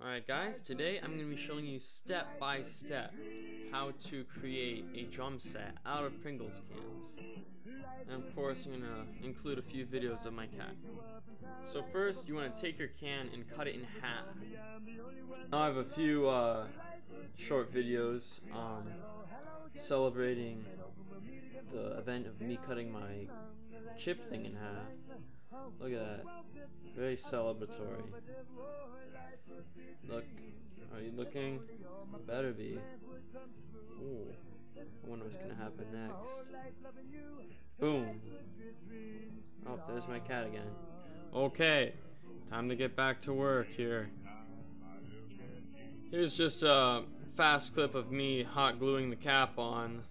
Alright guys, today I'm going to be showing you step by step how to create a drum set out of Pringles cans. And of course I'm going to include a few videos of my cat. So first you want to take your can and cut it in half. Now I have a few short videos celebrating the event of me cutting my chip thing in half. Look at that. Very celebratory. Look. Are you looking? You better be. Ooh. I wonder what's gonna happen next. Boom. Oh, there's my cat again. Okay. Time to get back to work here. Here's just a fast clip of me hot gluing the cap on.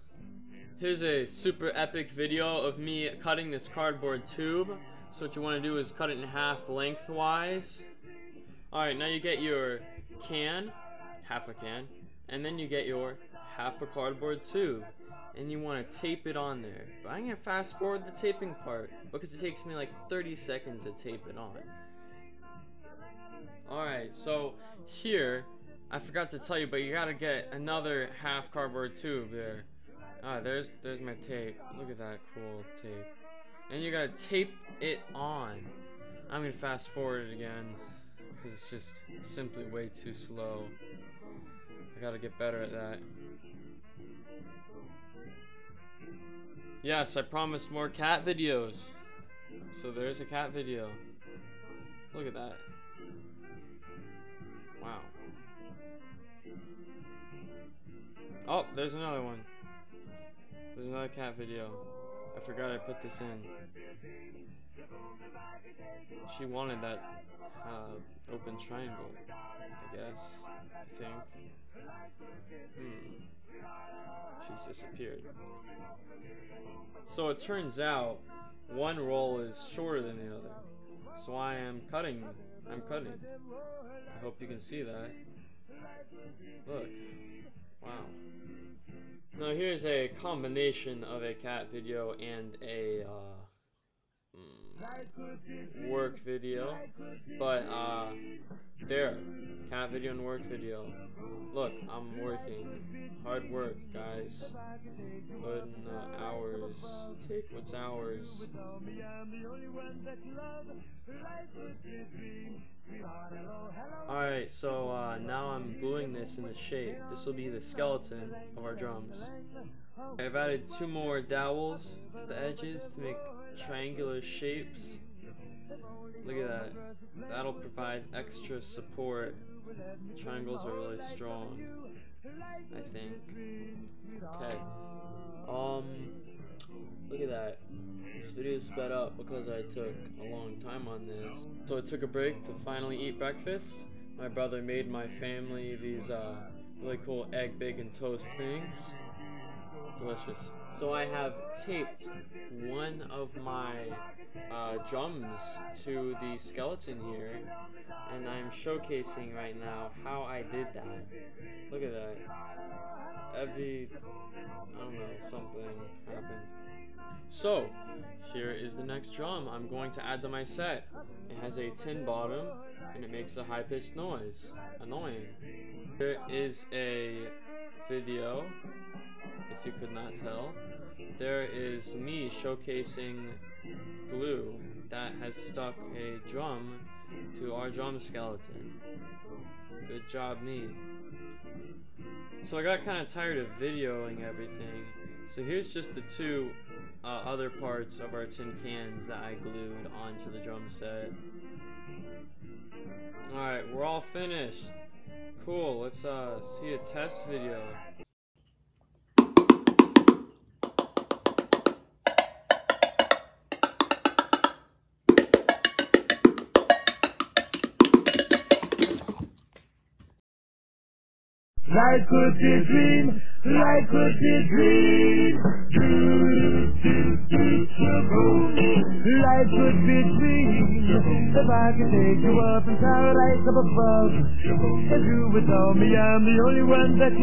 Here's a super epic video of me cutting this cardboard tube. So what you want to do is cut it in half lengthwise. Alright, now you get your can, half a can, and then you get your half a cardboard tube. And you want to tape it on there. But I'm going to fast forward the taping part because it takes me like 30 seconds to tape it on. Alright, so here, I forgot to tell you, but you got to get another half cardboard tube there. Ah, there's my tape. Look at that cool tape. And you gotta tape it on. I'm gonna fast forward it again because it's just simply way too slow. I gotta get better at that. Yes, I promised more cat videos. So there's a cat video. Look at that. Wow. Oh, there's another one. There's another cat video. I forgot I put this in. She wanted that open triangle, I guess. I think. She's disappeared. So it turns out one roll is shorter than the other. So I'm cutting. I hope you can see that. Look. Wow. Now here's a combination of a cat video and a work video, but there, cat video and work video. Look, I'm working. Hard work, guys. Put in the hours. Take what's ours. Alright, so now I'm gluing this into shape. This will be the skeleton of our drums. I've added 2 more dowels to the edges to make triangular shapes. Look at that. That'll provide extra support. Triangles are really strong, I think. Okay. Look at that. This video is sped up because I took a long time on this. So I took a break to finally eat breakfast. My brother made my family these really cool egg, bacon, toast things. Delicious. So I have taped one of my drums to the skeleton here, and I'm showcasing right now how I did that. Look at that. I don't know, something happened. So, here is the next drum I'm going to add to my set. It has a tin bottom, and it makes a high-pitched noise. Annoying. Here is a video, if you could not tell. There is me showcasing glue that has stuck a drum to our drum skeleton. Good job, me. So I got kind of tired of videoing everything, so here's just the 2 other parts of our tin cans that I glued onto the drum set. Alright, we're all finished. Cool, let's see a test video. Life could be a dream, life could be a dream. Life could be a dream. If I could take you up in paradise up above, and you would tell me I'm the only one that you